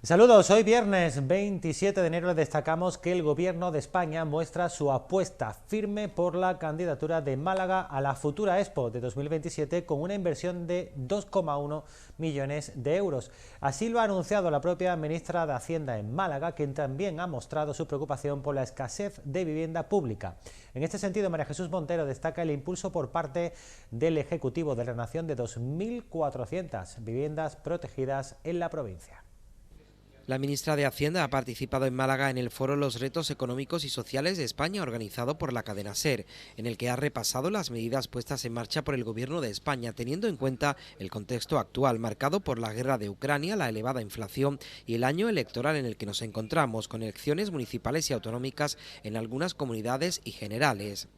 Saludos, hoy viernes 27 de enero destacamos que el Gobierno de España muestra su apuesta firme por la candidatura de Málaga a la futura Expo de 2027 con una inversión de 2,1 millones de euros. Así lo ha anunciado la propia ministra de Hacienda en Málaga, quien también ha mostrado su preocupación por la escasez de vivienda pública. En este sentido, María Jesús Montero destaca el impulso por parte del Ejecutivo de la Nación de 2.400 viviendas protegidas en la provincia. La ministra de Hacienda ha participado en Málaga en el foro Los retos económicos y sociales de España, organizado por la cadena SER, en el que ha repasado las medidas puestas en marcha por el Gobierno de España, teniendo en cuenta el contexto actual, marcado por la guerra de Ucrania, la elevada inflación y el año electoral en el que nos encontramos, con elecciones municipales y autonómicas en algunas comunidades y generales.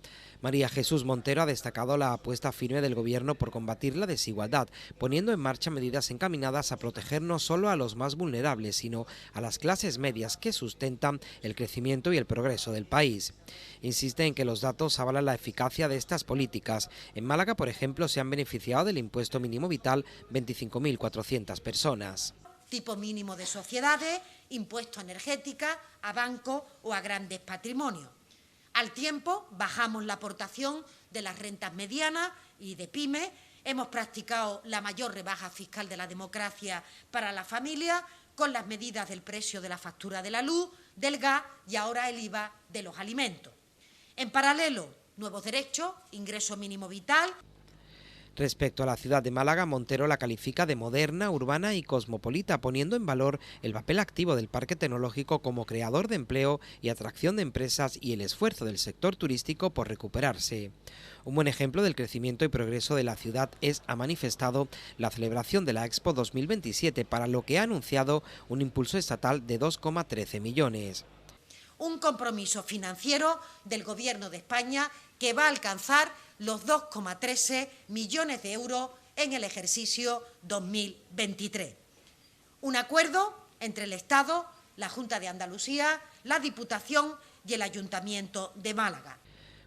María Jesús Montero ha destacado la apuesta firme del Gobierno por combatir la desigualdad, poniendo en marcha medidas encaminadas a proteger no solo a los más vulnerables, sino a las clases medias que sustentan el crecimiento y el progreso del país. Insiste en que los datos avalan la eficacia de estas políticas. En Málaga, por ejemplo, se han beneficiado del impuesto mínimo vital 25.400 personas. Tipo mínimo de sociedades, impuesto energética, a bancos o a grandes patrimonios. Al tiempo, bajamos la aportación de las rentas medianas y de pymes, hemos practicado la mayor rebaja fiscal de la democracia para la familia, con las medidas del precio de la factura de la luz, del gas y ahora el IVA de los alimentos. En paralelo, nuevos derechos, ingreso mínimo vital. Respecto a la ciudad de Málaga, Montero la califica de moderna, urbana y cosmopolita, poniendo en valor el papel activo del parque tecnológico como creador de empleo y atracción de empresas y el esfuerzo del sector turístico por recuperarse. Un buen ejemplo del crecimiento y progreso de la ciudad es, ha manifestado, la celebración de la Expo 2027, para lo que ha anunciado un impulso estatal de 2,13 millones. Un compromiso financiero del Gobierno de España que va a alcanzar los 2,13 millones de euros en el ejercicio 2023. Un acuerdo entre el Estado, la Junta de Andalucía, la Diputación y el Ayuntamiento de Málaga.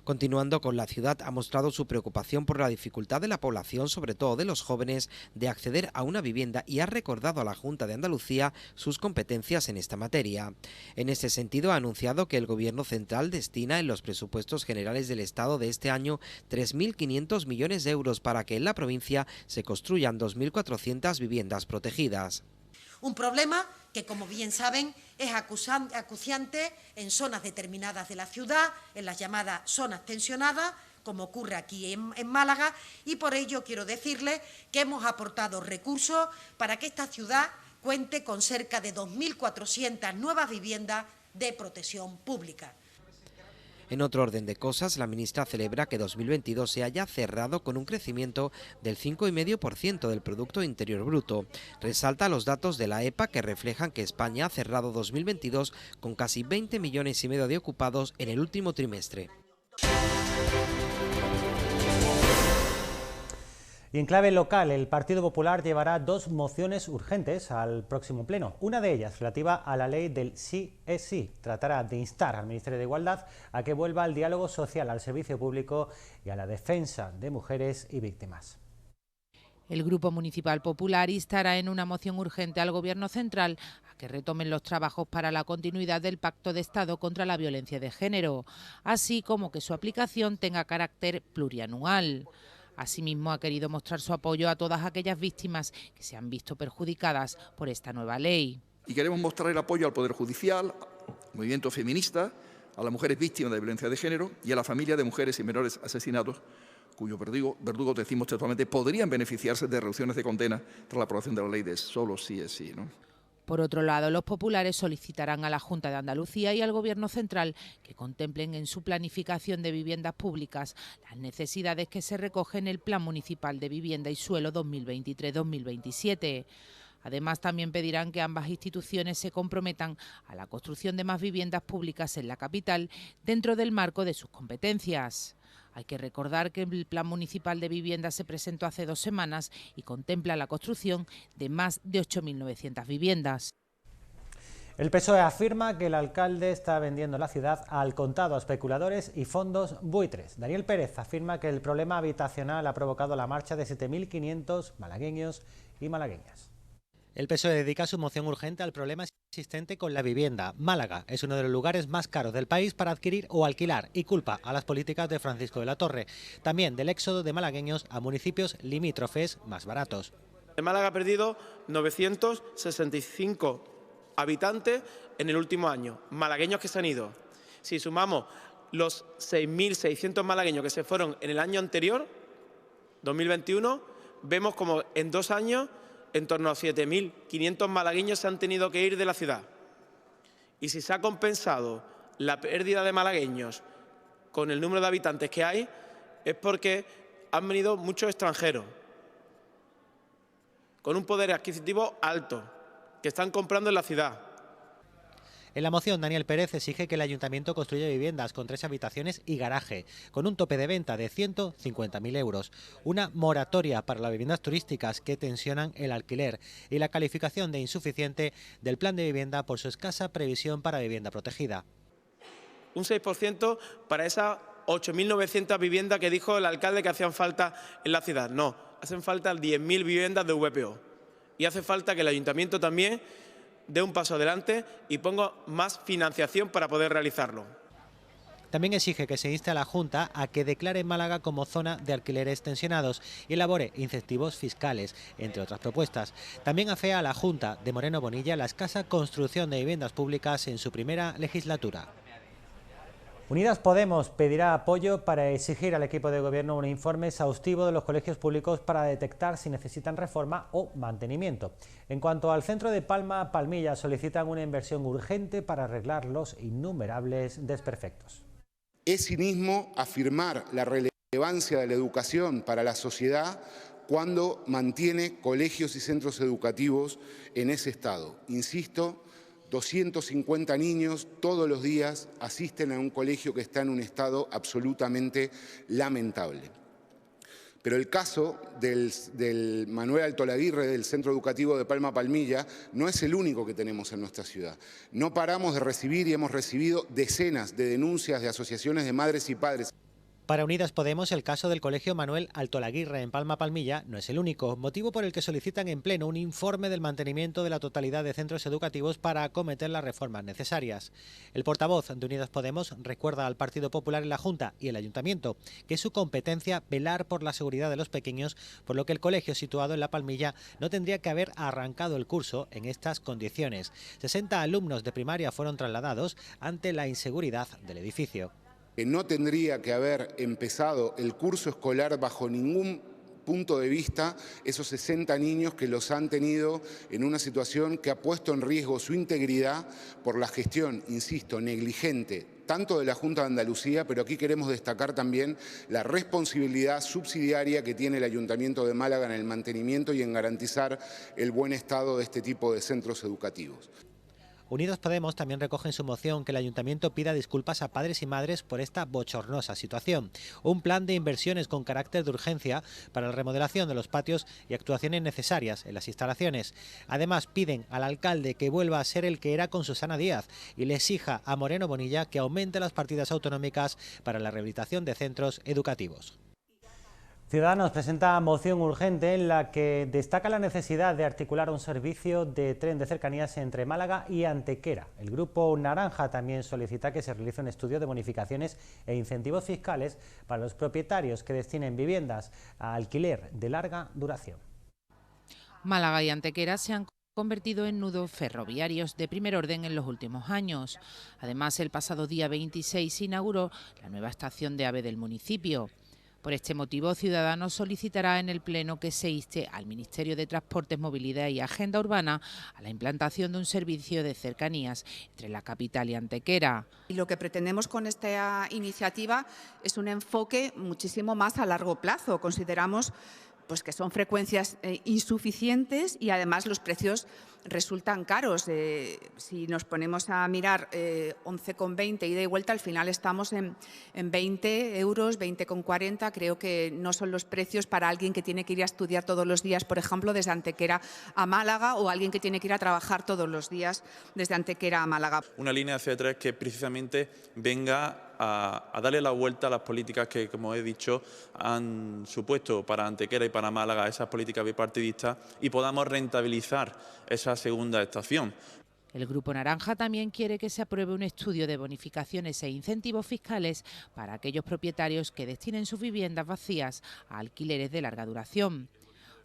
Continuando con la ciudad, ha mostrado su preocupación por la dificultad de la población, sobre todo de los jóvenes, de acceder a una vivienda y ha recordado a la Junta de Andalucía sus competencias en esta materia. En este sentido, ha anunciado que el Gobierno central destina en los presupuestos generales del Estado de este año 3.500 millones de euros para que en la provincia se construyan 2.400 viviendas protegidas. Un problema que, como bien saben, es acuciante en zonas determinadas de la ciudad, en las llamadas zonas tensionadas, como ocurre aquí en Málaga, y por ello quiero decirles que hemos aportado recursos para que esta ciudad cuente con cerca de 2.400 nuevas viviendas de protección pública. En otro orden de cosas, la ministra celebra que 2022 se haya cerrado con un crecimiento del 5,5% del Producto Interior Bruto. Resalta los datos de la EPA que reflejan que España ha cerrado 2022 con casi 20,5 millones de ocupados en el último trimestre. Y en clave local, el Partido Popular llevará dos mociones urgentes al próximo pleno. Una de ellas, relativa a la ley del sí es sí, tratará de instar al Ministerio de Igualdad a que vuelva al diálogo social, al servicio público y a la defensa de mujeres y víctimas. El Grupo Municipal Popular instará en una moción urgente al Gobierno central a que retomen los trabajos para la continuidad del Pacto de Estado contra la Violencia de Género, así como que su aplicación tenga carácter plurianual. Asimismo, ha querido mostrar su apoyo a todas aquellas víctimas que se han visto perjudicadas por esta nueva ley. Y queremos mostrar el apoyo al Poder Judicial, al movimiento feminista, a las mujeres víctimas de violencia de género y a la familia de mujeres y menores asesinados, cuyos verdugos, decimos textualmente, podrían beneficiarse de reducciones de condena tras la aprobación de la ley de solo sí es sí, ¿no? Por otro lado, los populares solicitarán a la Junta de Andalucía y al Gobierno central que contemplen en su planificación de viviendas públicas las necesidades que se recogen en el Plan Municipal de Vivienda y Suelo 2023-2027. Además, también pedirán que ambas instituciones se comprometan a la construcción de más viviendas públicas en la capital dentro del marco de sus competencias. Hay que recordar que el Plan Municipal de Vivienda se presentó hace 2 semanas y contempla la construcción de más de 8.900 viviendas. El PSOE afirma que el alcalde está vendiendo la ciudad al contado a especuladores y fondos buitres. Daniel Pérez afirma que el problema habitacional ha provocado la marcha de 7.500 malagueños y malagueñas. El PSOE dedica su moción urgente al problema existente con la vivienda. Málaga es uno de los lugares más caros del país para adquirir o alquilar y culpa a las políticas de Francisco de la Torre. También del éxodo de malagueños a municipios limítrofes más baratos. Málaga ha perdido 965 habitantes en el último año, malagueños que se han ido. Si sumamos los 6.600 malagueños que se fueron en el año anterior, 2021, vemos como en 2 años en torno a 7.500 malagueños se han tenido que ir de la ciudad. Y si se ha compensado la pérdida de malagueños con el número de habitantes que hay, es porque han venido muchos extranjeros, con un poder adquisitivo alto, que están comprando en la ciudad. En la moción, Daniel Pérez exige que el Ayuntamiento construya viviendas con 3 habitaciones y garaje, con un tope de venta de 150.000 euros, una moratoria para las viviendas turísticas que tensionan el alquiler y la calificación de insuficiente del plan de vivienda por su escasa previsión para vivienda protegida. Un 6% para esas 8.900 viviendas que dijo el alcalde que hacían falta en la ciudad. No, hacen falta 10.000 viviendas de VPO. Y hace falta que el Ayuntamiento también dé un paso adelante y ponga más financiación para poder realizarlo. También exige que se inste a la Junta a que declare Málaga como zona de alquileres tensionados y elabore incentivos fiscales, entre otras propuestas. También afea a la Junta de Moreno Bonilla la escasa construcción de viviendas públicas en su primera legislatura. Unidas Podemos pedirá apoyo para exigir al equipo de gobierno un informe exhaustivo de los colegios públicos para detectar si necesitan reforma o mantenimiento. En cuanto al centro de Palma-Palmilla, solicitan una inversión urgente para arreglar los innumerables desperfectos. Es cinismo afirmar la relevancia de la educación para la sociedad cuando mantiene colegios y centros educativos en ese estado. Insisto, 250 niños todos los días asisten a un colegio que está en un estado absolutamente lamentable. Pero el caso del Manuel Altolaguirre, del Centro Educativo de Palma-Palmilla, no es el único que tenemos en nuestra ciudad. No paramos de recibir y hemos recibido decenas de denuncias de asociaciones de madres y padres. Para Unidas Podemos, el caso del Colegio Manuel Altolaguirre en Palma-Palmilla no es el único, motivo por el que solicitan en pleno un informe del mantenimiento de la totalidad de centros educativos para acometer las reformas necesarias. El portavoz de Unidas Podemos recuerda al Partido Popular en la Junta y el Ayuntamiento que es su competencia velar por la seguridad de los pequeños, por lo que el colegio situado en La Palmilla no tendría que haber arrancado el curso en estas condiciones. 60 alumnos de primaria fueron trasladados ante la inseguridad del edificio. Que no tendría que haber empezado el curso escolar bajo ningún punto de vista esos 60 niños que los han tenido en una situación que ha puesto en riesgo su integridad por la gestión, insisto, negligente, tanto de la Junta de Andalucía, pero aquí queremos destacar también la responsabilidad subsidiaria que tiene el Ayuntamiento de Málaga en el mantenimiento y en garantizar el buen estado de este tipo de centros educativos. Unidos Podemos también recoge en su moción que el Ayuntamiento pida disculpas a padres y madres por esta bochornosa situación. Un plan de inversiones con carácter de urgencia para la remodelación de los patios y actuaciones necesarias en las instalaciones. Además, piden al alcalde que vuelva a ser el que era con Susana Díaz y le exija a Moreno Bonilla que aumente las partidas autonómicas para la rehabilitación de centros educativos. Ciudadanos presenta moción urgente en la que destaca la necesidad de articular un servicio de tren de cercanías entre Málaga y Antequera. El Grupo Naranja también solicita que se realice un estudio de bonificaciones e incentivos fiscales para los propietarios que destinen viviendas a alquiler de larga duración. Málaga y Antequera se han convertido en nudos ferroviarios de primer orden en los últimos años. Además, el pasado día 26 se inauguró la nueva estación de AVE del municipio. Por este motivo, Ciudadanos solicitará en el Pleno que se inste al Ministerio de Transportes, Movilidad y Agenda Urbana a la implantación de un servicio de cercanías entre la capital y Antequera. Y lo que pretendemos con esta iniciativa es un enfoque muchísimo más a largo plazo. Consideramos que son frecuencias insuficientes y además los precios resultan caros. Si nos ponemos a mirar 11,20 ida y vuelta, al final estamos en 20 euros, 20,40. Creo que no son los precios para alguien que tiene que ir a estudiar todos los días, por ejemplo, desde Antequera a Málaga, o alguien que tiene que ir a trabajar todos los días desde Antequera a Málaga. Una línea C3 que precisamente venga a darle la vuelta a las políticas que, como he dicho, han supuesto para Antequera y para Málaga esas políticas bipartidistas, y podamos rentabilizar esa segunda estación. El Grupo Naranja también quiere que se apruebe un estudio de bonificaciones e incentivos fiscales para aquellos propietarios que destinen sus viviendas vacías a alquileres de larga duración.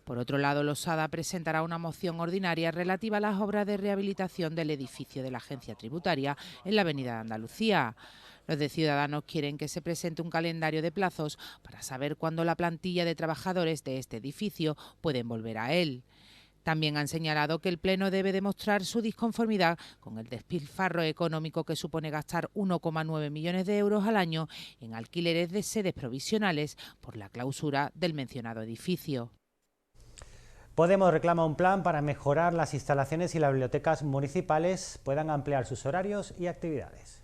Por otro lado, Losada presentará una moción ordinaria relativa a las obras de rehabilitación del edificio de la Agencia Tributaria en la Avenida de Andalucía. Los de Ciudadanos quieren que se presente un calendario de plazos para saber cuándo la plantilla de trabajadores de este edificio pueden volver a él. También han señalado que el Pleno debe demostrar su disconformidad con el despilfarro económico que supone gastar 1,9 millones de euros al año en alquileres de sedes provisionales por la clausura del mencionado edificio. Podemos reclama un plan para mejorar las instalaciones y las bibliotecas municipales puedan ampliar sus horarios y actividades.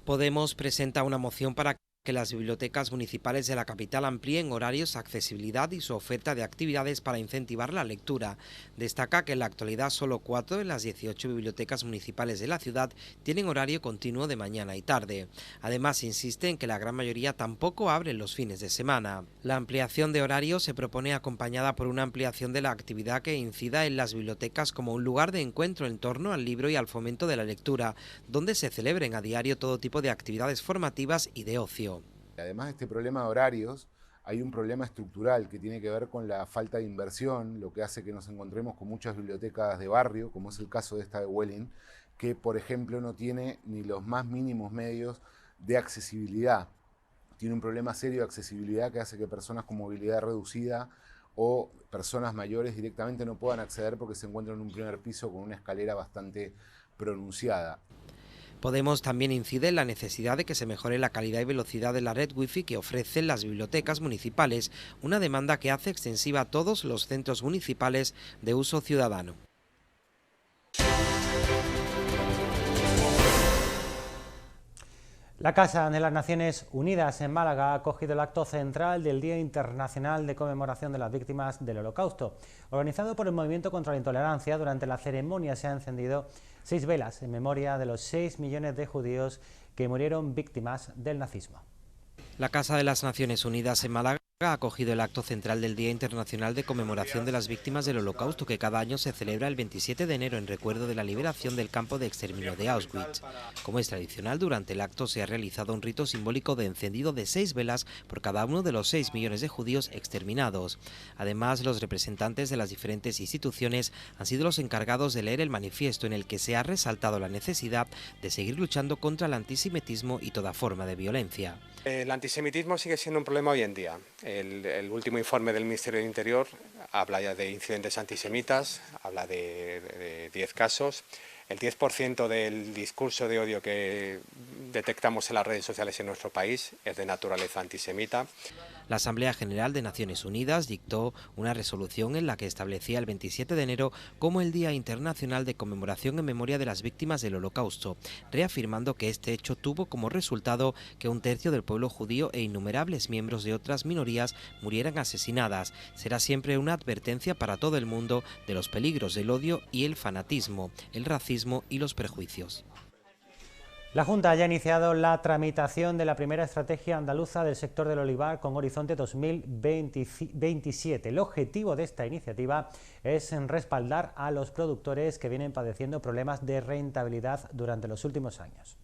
Podemos presenta una moción para que las bibliotecas municipales de la capital amplíen horarios, accesibilidad y su oferta de actividades para incentivar la lectura. Destaca que en la actualidad solo 4 de las 18 bibliotecas municipales de la ciudad tienen horario continuo de mañana y tarde. Además, insiste en que la gran mayoría tampoco abren los fines de semana. La ampliación de horarios se propone acompañada por una ampliación de la actividad que incida en las bibliotecas como un lugar de encuentro en torno al libro y al fomento de la lectura, donde se celebren a diario todo tipo de actividades formativas y de ocio. Además de este problema de horarios, hay un problema estructural que tiene que ver con la falta de inversión, lo que hace que nos encontremos con muchas bibliotecas de barrio, como es el caso de esta de Huelin, que por ejemplo no tiene ni los más mínimos medios de accesibilidad. Tiene un problema serio de accesibilidad que hace que personas con movilidad reducida o personas mayores directamente no puedan acceder porque se encuentran en un primer piso con una escalera bastante pronunciada. Podemos también incide en la necesidad de que se mejore la calidad y velocidad de la red wifi que ofrecen las bibliotecas municipales, una demanda que hace extensiva a todos los centros municipales de uso ciudadano. La Casa de las Naciones Unidas en Málaga ha acogido el acto central del Día Internacional de Conmemoración de las Víctimas del Holocausto. Organizado por el Movimiento contra la Intolerancia, durante la ceremonia se han encendido 6 velas en memoria de los 6 millones de judíos que murieron víctimas del nazismo. La Casa de las Naciones Unidas en Málaga ha acogido el acto central del Día Internacional de Conmemoración de las Víctimas del Holocausto, que cada año se celebra el 27 de enero en recuerdo de la liberación del campo de exterminio de Auschwitz. Como es tradicional, durante el acto se ha realizado un rito simbólico de encendido de 6 velas por cada uno de los 6 millones de judíos exterminados. Además, los representantes de las diferentes instituciones han sido los encargados de leer el manifiesto en el que se ha resaltado la necesidad de seguir luchando contra el antisemitismo y toda forma de violencia. El antisemitismo sigue siendo un problema hoy en día. El último informe del Ministerio del Interior habla ya de incidentes antisemitas, habla de 10 casos. El 10% del discurso de odio que detectamos en las redes sociales en nuestro país es de naturaleza antisemita. La Asamblea General de Naciones Unidas dictó una resolución en la que establecía el 27 de enero como el Día Internacional de Conmemoración en memoria de las víctimas del Holocausto, reafirmando que este hecho tuvo como resultado que 1/3 del pueblo judío e innumerables miembros de otras minorías murieran asesinadas. Será siempre una advertencia para todo el mundo de los peligros del odio y el fanatismo, el racismo y los prejuicios. La Junta ya ha iniciado la tramitación de la primera estrategia andaluza del sector del olivar con horizonte 2027. El objetivo de esta iniciativa es respaldar a los productores que vienen padeciendo problemas de rentabilidad durante los últimos años.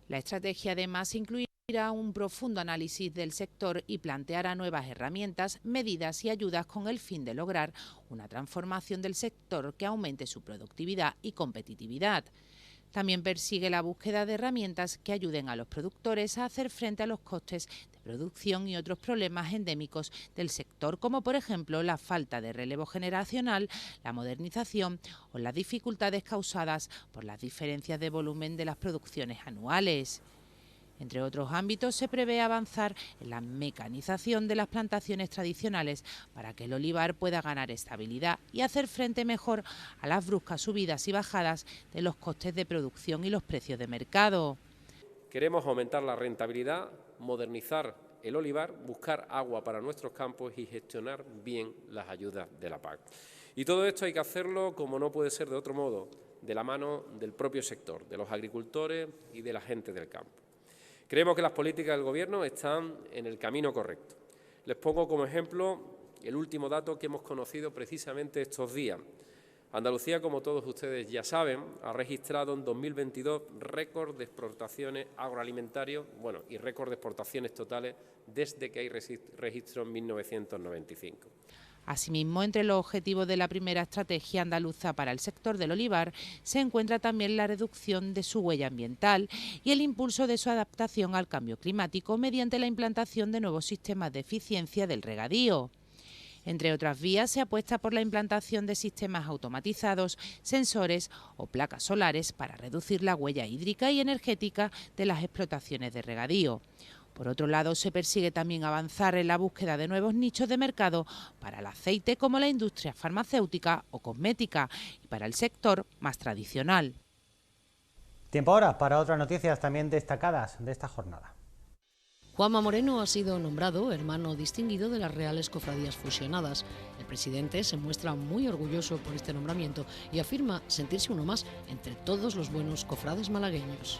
La estrategia además incluirá un profundo análisis del sector y planteará nuevas herramientas, medidas y ayudas con el fin de lograr una transformación del sector que aumente su productividad y competitividad. También persigue la búsqueda de herramientas que ayuden a los productores a hacer frente a los costes de producción y otros problemas endémicos del sector, como por ejemplo la falta de relevo generacional, la modernización o las dificultades causadas por las diferencias de volumen de las producciones anuales. Entre otros ámbitos, se prevé avanzar en la mecanización de las plantaciones tradicionales para que el olivar pueda ganar estabilidad y hacer frente mejor a las bruscas subidas y bajadas de los costes de producción y los precios de mercado. Queremos aumentar la rentabilidad, modernizar el olivar, buscar agua para nuestros campos y gestionar bien las ayudas de la PAC. Y todo esto hay que hacerlo, como no puede ser de otro modo, de la mano del propio sector, de los agricultores y de la gente del campo. Creemos que las políticas del Gobierno están en el camino correcto. Les pongo como ejemplo el último dato que hemos conocido precisamente estos días. Andalucía, como todos ustedes ya saben, ha registrado en 2022 récord de exportaciones agroalimentarias, y récord de exportaciones totales desde que hay registro en 1995. Asimismo, entre los objetivos de la primera estrategia andaluza para el sector del olivar se encuentra también la reducción de su huella ambiental y el impulso de su adaptación al cambio climático mediante la implantación de nuevos sistemas de eficiencia del regadío. Entre otras vías, se apuesta por la implantación de sistemas automatizados, sensores o placas solares para reducir la huella hídrica y energética de las explotaciones de regadío. Por otro lado, se persigue también avanzar en la búsqueda de nuevos nichos de mercado para el aceite, como la industria farmacéutica o cosmética, y para el sector más tradicional. Tiempo ahora para otras noticias también destacadas de esta jornada. Juanma Moreno ha sido nombrado hermano distinguido de las Reales Cofradías Fusionadas. El presidente se muestra muy orgulloso por este nombramiento y afirma sentirse uno más entre todos los buenos cofrades malagueños.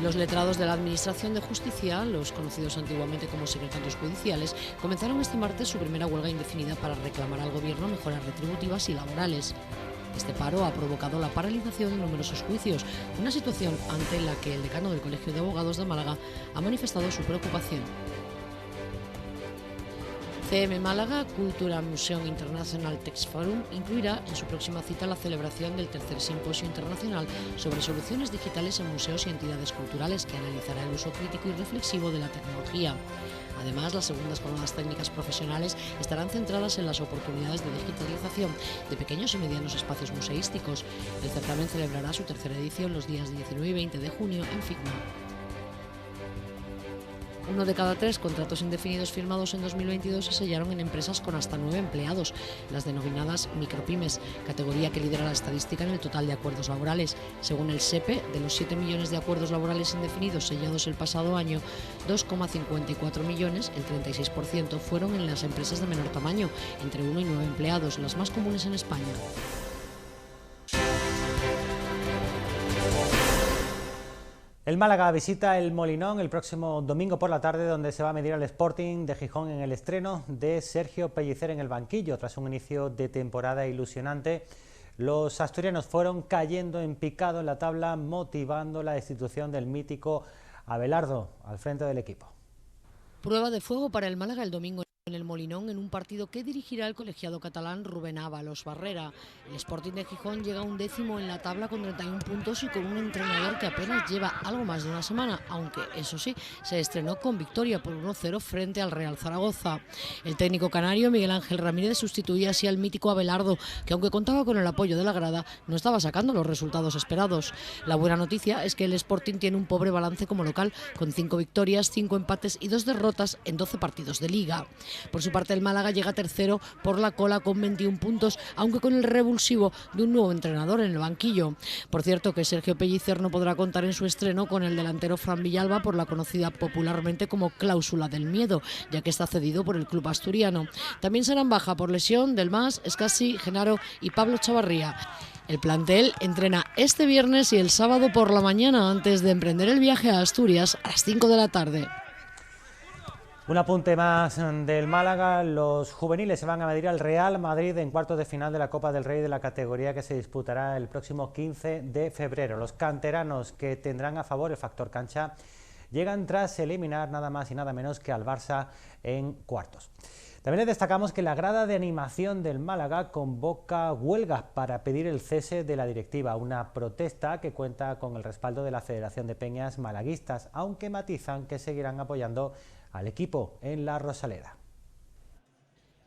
Los letrados de la Administración de Justicia, los conocidos antiguamente como secretarios judiciales, comenzaron este martes su primera huelga indefinida para reclamar al Gobierno mejoras retributivas y laborales. Este paro ha provocado la paralización de numerosos juicios, una situación ante la que el decano del Colegio de Abogados de Málaga ha manifestado su preocupación. CM Málaga Cultura Museum International Text Forum incluirá en su próxima cita la celebración del tercer simposio internacional sobre soluciones digitales en museos y entidades culturales, que analizará el uso crítico y reflexivo de la tecnología. Además, las segundas jornadas técnicas profesionales estarán centradas en las oportunidades de digitalización de pequeños y medianos espacios museísticos. El certamen celebrará su tercera edición los días 19 y 20 de junio en Figma. 1 de cada 3 contratos indefinidos firmados en 2022 se sellaron en empresas con hasta 9 empleados, las denominadas micropymes, categoría que lidera la estadística en el total de acuerdos laborales. Según el SEPE, de los 7 millones de acuerdos laborales indefinidos sellados el pasado año, 2,54 millones, el 36%, fueron en las empresas de menor tamaño, entre 1 y 9 empleados, las más comunes en España. El Málaga visita el Molinón el próximo domingo por la tarde, donde se va a medir al Sporting de Gijón en el estreno de Sergio Pellicer en el banquillo. Tras un inicio de temporada ilusionante, los asturianos fueron cayendo en picado en la tabla, motivando la destitución del mítico Abelardo al frente del equipo. Prueba de fuego para el Málaga el domingo en el Molinón, en un partido que dirigirá el colegiado catalán Rubén Ábalos Barrera. El Sporting de Gijón llega 11º en la tabla con 31 puntos y con un entrenador que apenas lleva algo más de una semana, aunque eso sí, se estrenó con victoria por 1-0 frente al Real Zaragoza. El técnico canario Miguel Ángel Ramírez sustituía así al mítico Abelardo, que aunque contaba con el apoyo de la grada, no estaba sacando los resultados esperados. La buena noticia es que el Sporting tiene un pobre balance como local, con 5 victorias, 5 empates y 2 derrotas en 12 partidos de liga. Por su parte, el Málaga llega tercero por la cola con 21 puntos, aunque con el revulsivo de un nuevo entrenador en el banquillo. Por cierto, que Sergio Pellicer no podrá contar en su estreno con el delantero Fran Villalba por la conocida popularmente como cláusula del miedo, ya que está cedido por el club asturiano. También serán baja por lesión del Mas, Escasi, Genaro y Pablo Chavarría. El plantel entrena este viernes y el sábado por la mañana antes de emprender el viaje a Asturias a las 5 de la tarde. Un apunte más del Málaga: los juveniles se van a medir al Real Madrid en cuartos de final de la Copa del Rey de la categoría, que se disputará el próximo 15 de febrero. Los canteranos, que tendrán a favor el factor cancha, llegan tras eliminar nada más y nada menos que al Barça en cuartos. También les destacamos que la grada de animación del Málaga convoca huelgas para pedir el cese de la directiva, una protesta que cuenta con el respaldo de la Federación de Peñas Malaguistas, aunque matizan que seguirán apoyando al equipo en la Rosaleda.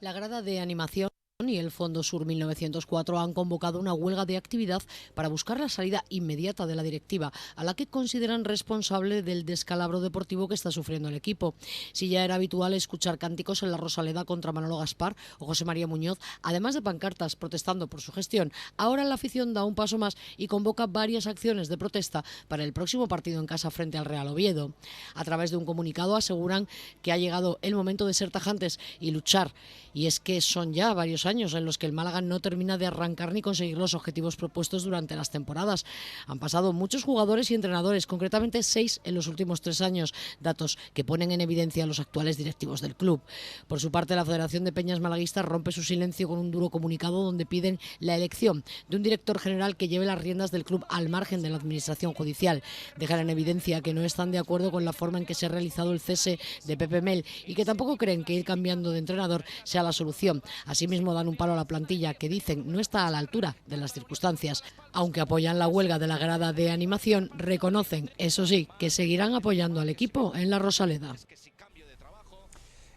La grada de animación y el Fondo Sur 1904 han convocado una huelga de actividad para buscar la salida inmediata de la directiva, a la que consideran responsable del descalabro deportivo que está sufriendo el equipo. Si ya era habitual escuchar cánticos en la Rosaleda contra Manolo Gaspar o José María Muñoz, además de pancartas protestando por su gestión, ahora la afición da un paso más y convoca varias acciones de protesta para el próximo partido en casa frente al Real Oviedo. A través de un comunicado aseguran que ha llegado el momento de ser tajantes y luchar. Y es que son ya varios años en los que el Málaga no termina de arrancar ni conseguir los objetivos propuestos durante las temporadas. Han pasado muchos jugadores y entrenadores, concretamente 6 en los últimos 3 años, datos que ponen en evidencia a los actuales directivos del club. Por su parte, la Federación de Peñas Malaguistas rompe su silencio con un duro comunicado donde piden la elección de un director general que lleve las riendas del club al margen de la administración judicial. Dejan en evidencia que no están de acuerdo con la forma en que se ha realizado el cese de Pepe Mel y que tampoco creen que ir cambiando de entrenador sea la solución. Asimismo, dan un palo a la plantilla que dicen no está a la altura de las circunstancias. Aunque apoyan la huelga de la grada de animación, reconocen, eso sí, que seguirán apoyando al equipo en la Rosaleda.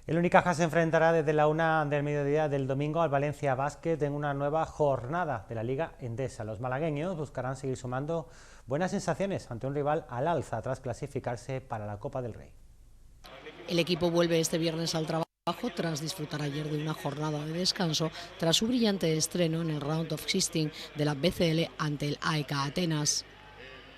El Unicaja se enfrentará desde la 1 del mediodía del domingo al Valencia Basket en una nueva jornada de la Liga Endesa. Los malagueños buscarán seguir sumando buenas sensaciones ante un rival al alza tras clasificarse para la Copa del Rey. El equipo vuelve este viernes al trabajo tras disfrutar ayer de una jornada de descanso tras su brillante estreno en el Round of 16 de la BCL ante el AEK Atenas.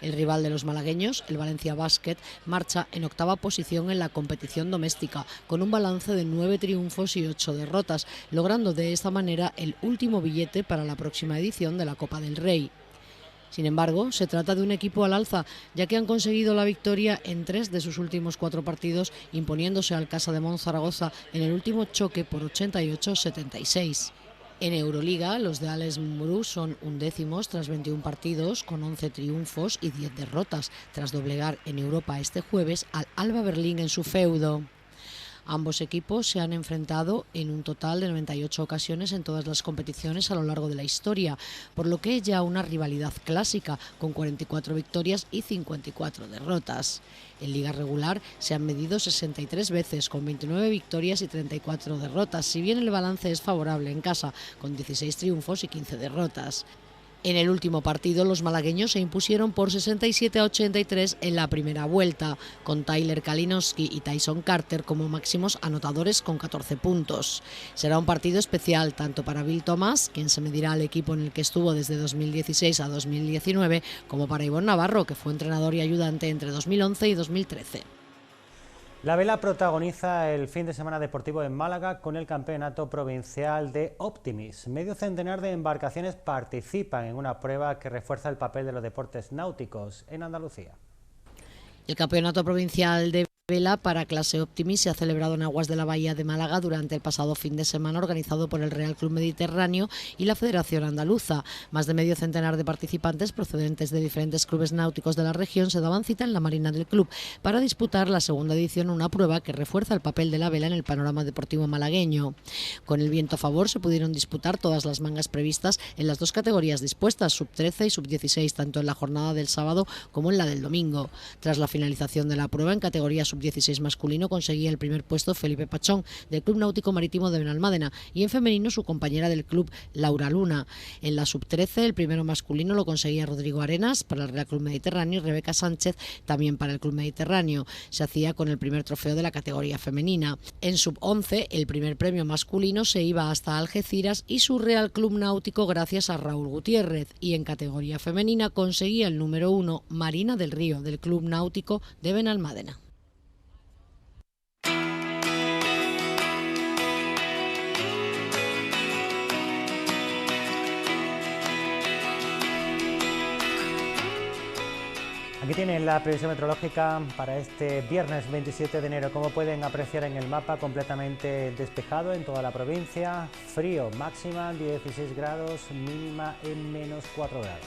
El rival de los malagueños, el Valencia Basket, marcha en octava posición en la competición doméstica, con un balance de 9 triunfos y 8 derrotas, logrando de esta manera el último billete para la próxima edición de la Copa del Rey. Sin embargo, se trata de un equipo al alza, ya que han conseguido la victoria en 3 de sus últimos 4 partidos, imponiéndose al Casa de Zaragoza en el último choque por 88-76. En Euroliga, los de Alex Muru son undécimos tras 21 partidos, con 11 triunfos y 10 derrotas, tras doblegar en Europa este jueves al Alba Berlín en su feudo. Ambos equipos se han enfrentado en un total de 98 ocasiones en todas las competiciones a lo largo de la historia, por lo que es ya una rivalidad clásica, con 44 victorias y 54 derrotas. En liga regular se han medido 63 veces, con 29 victorias y 34 derrotas, si bien el balance es favorable en casa, con 16 triunfos y 15 derrotas. En el último partido, los malagueños se impusieron por 67-83 en la primera vuelta, con Tyler Kalinowski y Tyson Carter como máximos anotadores con 14 puntos. Será un partido especial tanto para Bill Thomas, quien se medirá al equipo en el que estuvo desde 2016 a 2019, como para Ivonne Navarro, que fue entrenador y ayudante entre 2011 y 2013. La vela protagoniza el fin de semana deportivo en Málaga con el Campeonato Provincial de Optimis. Medio centenar de embarcaciones participan en una prueba que refuerza el papel de los deportes náuticos en Andalucía. El Campeonato Provincial de Vela para clase Optimis se ha celebrado en aguas de la Bahía de Málaga durante el pasado fin de semana, organizado por el Real Club Mediterráneo y la Federación Andaluza. Más de medio centenar de participantes procedentes de diferentes clubes náuticos de la región se daban cita en la marina del club para disputar la segunda edición, una prueba que refuerza el papel de la vela en el panorama deportivo malagueño. Con el viento a favor se pudieron disputar todas las mangas previstas en las 2 categorías dispuestas, sub-13 y sub-16, tanto en la jornada del sábado como en la del domingo. Tras la finalización de la prueba en categoría sub-16 masculino, conseguía el primer puesto Felipe Pachón, del Club Náutico Marítimo de Benalmádena, y en femenino su compañera del club, Laura Luna. En la sub-13 el primero masculino lo conseguía Rodrigo Arenas para el Real Club Mediterráneo y Rebeca Sánchez también para el Club Mediterráneo. Se hacía con el primer trofeo de la categoría femenina. En sub-11 el primer premio masculino se iba hasta Algeciras y su Real Club Náutico gracias a Raúl Gutiérrez, y en categoría femenina conseguía el número 1 Marina del Río, del Club Náutico de Benalmádena. Aquí tienen la previsión meteorológica para este viernes 27 de enero. Como pueden apreciar en el mapa, completamente despejado en toda la provincia. Frío, máxima 16 grados, mínima en menos 4 grados.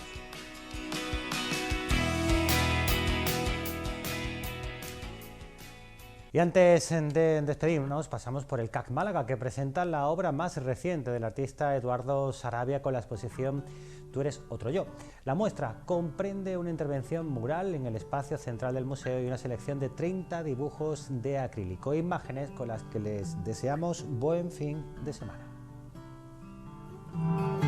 Y antes de despedirnos, pasamos por el CAC Málaga, que presenta la obra más reciente del artista Eduardo Sarabia con la exposición Tú eres otro yo. La muestra comprende una intervención mural en el espacio central del museo y una selección de 30 dibujos de acrílico, imágenes con las que les deseamos buen fin de semana. Málaga.